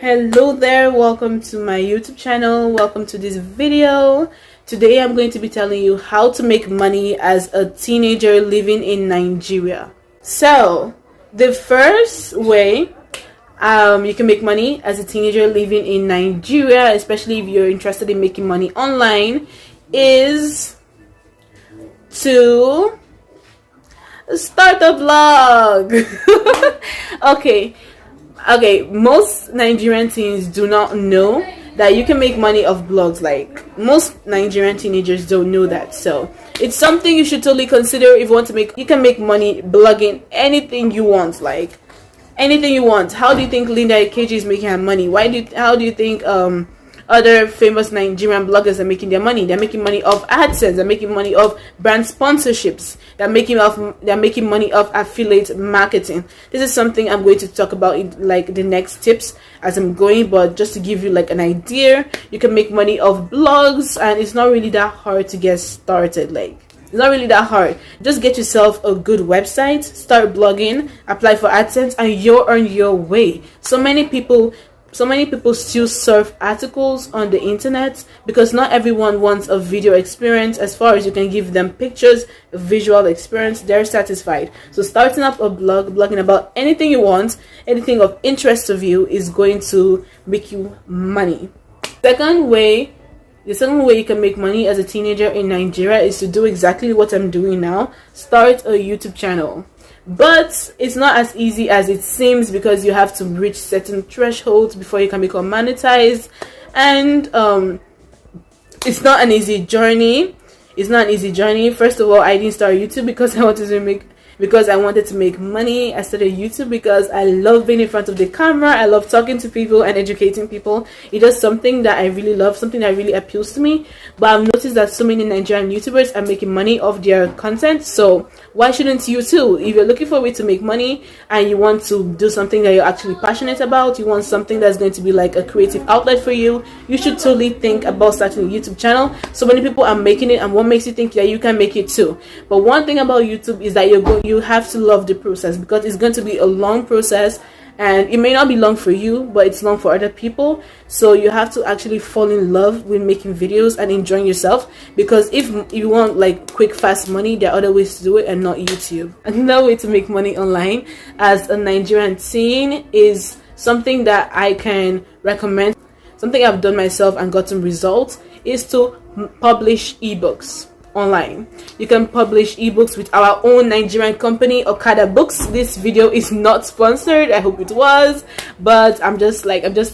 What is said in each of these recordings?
Hello there, welcome to my YouTube channel. Welcome to this video. Today I'm going to be telling you how to make money as a teenager living in Nigeria. So the first way you can make money as a teenager living in Nigeria, especially if you're interested in making money online, is to start a blog. Okay, most Nigerian teens do not know that you can make money off blogs. Like, most Nigerian teenagers don't know that. So it's something you should totally consider if you want to make. You can make money blogging anything you want, like anything you want. How do you think Linda KG is making her money? How do you think other famous Nigerian bloggers are making their money? They're making money off AdSense. They're making money off brand sponsorships. They're making money off affiliate marketing. This is something I'm going to talk about in like the next tips as I'm going, but just to give you like an idea, you can make money off blogs, and it's not really that hard to get started. Like, it's not really that hard. Just get yourself a good website, start blogging, apply for AdSense, and you'll earn your way. So many people still surf articles on the internet because not everyone wants a video experience. As far as you can give them pictures, a visual experience, they're satisfied. So starting up a blog, blogging about anything you want, anything of interest of you, is going to make you money. The second way you can make money as a teenager in Nigeria is to do exactly what I'm doing now. Start a YouTube channel. But it's not as easy as it seems, because you have to reach certain thresholds before you can become monetized, and it's not an easy journey. First of all, I didn't start YouTube because I wanted to make money. I started YouTube because I love being in front of the camera. I love talking to people and educating people. It's just something that I really love, something that really appeals to me. But I've noticed that so many Nigerian YouTubers are making money off their content. So why shouldn't you too? If you're looking for a way to make money and you want to do something that you're actually passionate about, you want something that's going to be like a creative outlet for you, you should totally think about starting a YouTube channel. So many people are making it, and what makes you think that you can make it too? But one thing about YouTube is that you have to love the process, because it's going to be a long process, and it may not be long for you, but it's long for other people. So you have to actually fall in love with making videos and enjoying yourself, because if you want like quick fast money, there are other ways to do it and not YouTube. Another way to make money online as a Nigerian teen is something that I can recommend, something I've done myself and gotten results, is to publish ebooks online. You can publish ebooks with our own Nigerian company, Okada Books. This video is not sponsored. I hope it was, but I'm just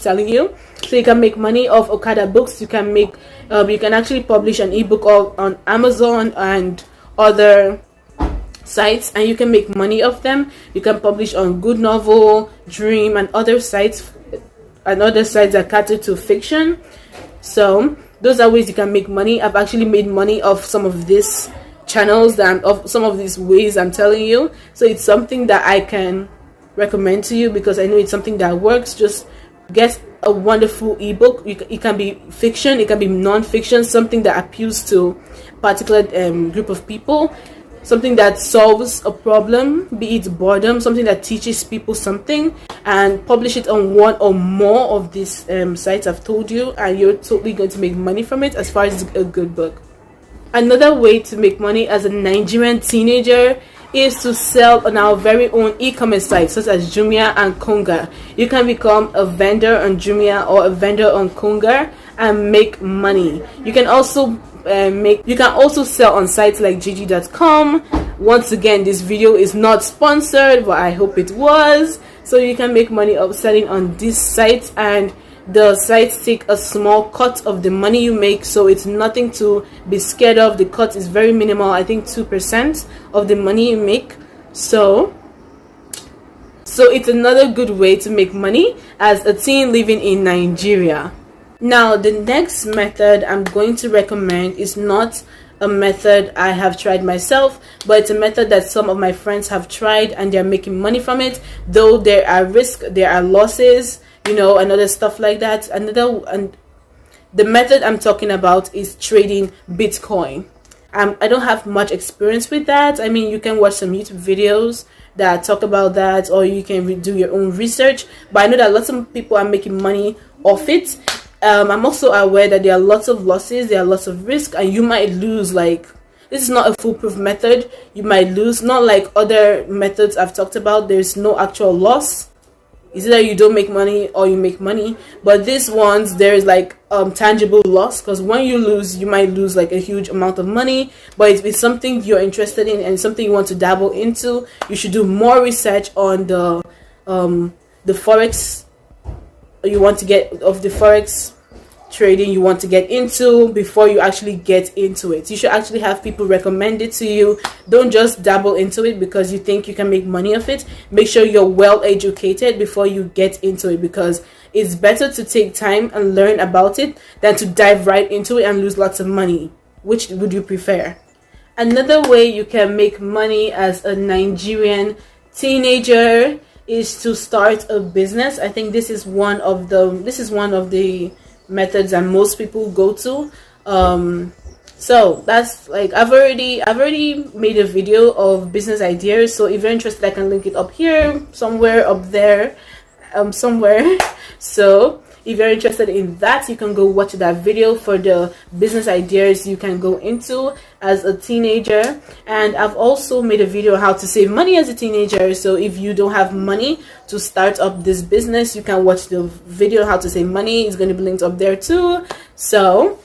telling you. So you can make money off Okada Books. You can actually publish an ebook on Amazon and other sites, and you can make money off them. You can publish on Good Novel, Dream, and other sites that cater to fiction. So those are ways you can make money. I've actually made money off some of these channels, of some of these ways I'm telling you. So it's something that I can recommend to you, because I know it's something that works. Just get a wonderful ebook. It can be fiction, it can be non-fiction, something that appeals to a particular group of people, something that solves a problem, be it boredom, something that teaches people something, and publish it on one or more of these sites I've told you, and you're totally going to make money from it as far as a good book. Another way to make money as a Nigerian teenager is to sell on our very own e-commerce sites such as Jumia and Konga. You can become a vendor on Jumia or a vendor on Konga and make money. You can also sell on sites like gg.com. Once again, this video is not sponsored, but I hope it was. So you can make money of selling on these sites, and the sites take a small cut of the money you make, so it's nothing to be scared of. The cut is very minimal. I think 2% of the money you make. So it's another good way to make money as a teen living in Nigeria. Now, the next method I'm going to recommend is not a method I have tried myself, but it's a method that some of my friends have tried and they're making money from it, though there are risks, there are losses, and other stuff like that. And the method I'm talking about is trading Bitcoin. I don't have much experience with that. I mean, you can watch some YouTube videos that talk about that, or you can do your own research. But I know that lots of people are making money off it. I'm also aware that there are lots of losses, there are lots of risk, and you might lose. Like, this is not a foolproof method. You might lose, not like other methods I've talked about. There's no actual loss. It's either you don't make money or you make money. But these ones, there is like tangible loss, because when you lose, you might lose like a huge amount of money. But if it's something you're interested in and something you want to dabble into, you should do more research on the forex you want to get, of the forex trading you want to get into, before you actually get into it. You should actually have people recommend it to you. Don't just dabble into it because you think you can make money off it. Make sure you're well educated before you get into it, because it's better to take time and learn about it than to dive right into it and lose lots of money. Which would you prefer? Another way you can make money as a Nigerian teenager is to start a business. I think this is one of the methods that most people go to. So that's like, I've already made a video of business ideas, so if you're interested, I can link it up here, somewhere up there, somewhere. So if you're interested in that, you can go watch that video for the business ideas you can go into as a teenager. And I've also made a video on how to save money as a teenager. So if you don't have money to start up this business, you can watch the video on how to save money. It's going to be linked up there too. So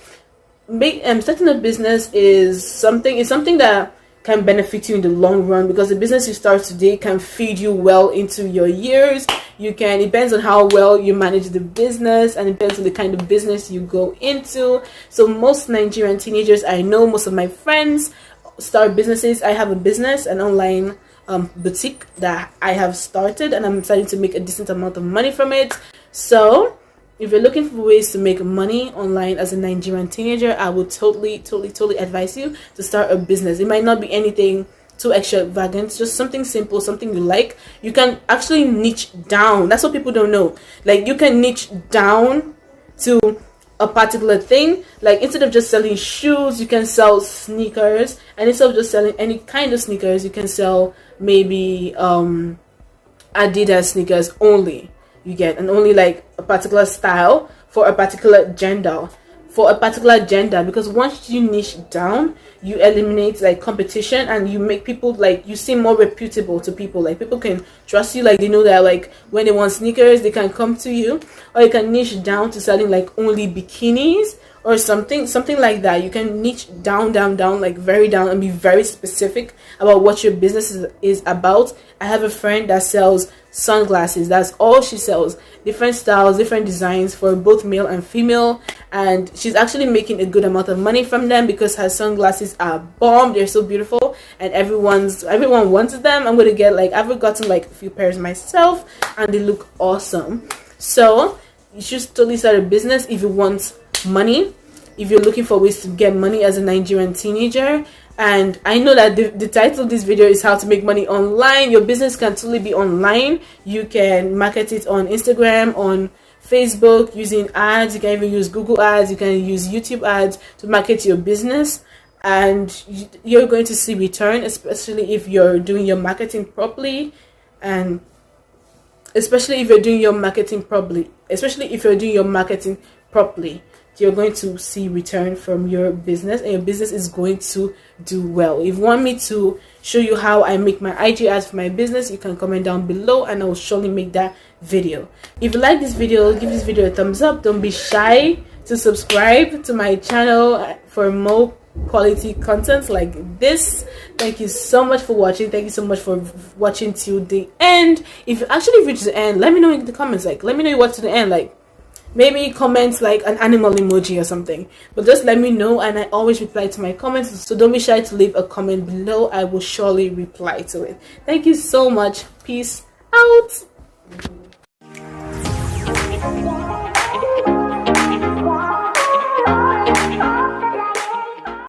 starting a business is something that can benefit you in the long run, because the business you start today can feed you well into your years. It depends on how well you manage the business, and it depends on the kind of business you go into. So most Nigerian teenagers I know, most of my friends, start businesses. I have a business, an online boutique that I have started, and I'm starting to make a decent amount of money from it. So if you're looking for ways to make money online as a Nigerian teenager, I would totally advise you to start a business. It might not be anything too extravagant, just something simple, something you like. You can actually niche down. That's what people don't know. Like, you can niche down to a particular thing. Like, instead of just selling shoes, you can sell sneakers. And instead of just selling any kind of sneakers, you can sell maybe Adidas sneakers only. You get, and only like a particular style for a particular gender. Because once you niche down, you eliminate like competition, and you make people, like, you seem more reputable to people. Like, people can trust you. Like, they know that, like, when they want sneakers, they can come to you. Or you can niche down to selling like only bikinis or something like that. You can niche down, like very down, and be very specific about what your business is about. I have a friend that sells sunglasses. That's all she sells. Different styles, different designs for both male and female, and she's actually making a good amount of money from them because her sunglasses are bomb. They're so beautiful, and everyone wants them. I've gotten like a few pairs myself, and they look awesome. So you should totally start a business if you want money, if you're looking for ways to get money as a Nigerian teenager. And I know that the title of this video is how to make money online. Your business can totally be online. You can market it on Instagram, on Facebook, using ads. You can even use Google ads. You can use YouTube ads to market your business. And you're going to see return, especially if you're doing your marketing properly. You're going to see return from your business, and your business is going to do well. If you want me to show you how I make my IG ads for my business, you can comment down below, and I will surely make that video. If you like this video, give this video a thumbs up. Don't be shy to subscribe to my channel for more quality content like this. Thank you so much for watching. Thank you so much for watching till the end. If you actually reach the end, let me know in the comments. Like, let me know you watched to the end. Like, maybe comment like an animal emoji or something, but just let me know, and I always reply to my comments, so don't be shy to leave a comment below. I will surely reply to it. Thank you so much. Peace out.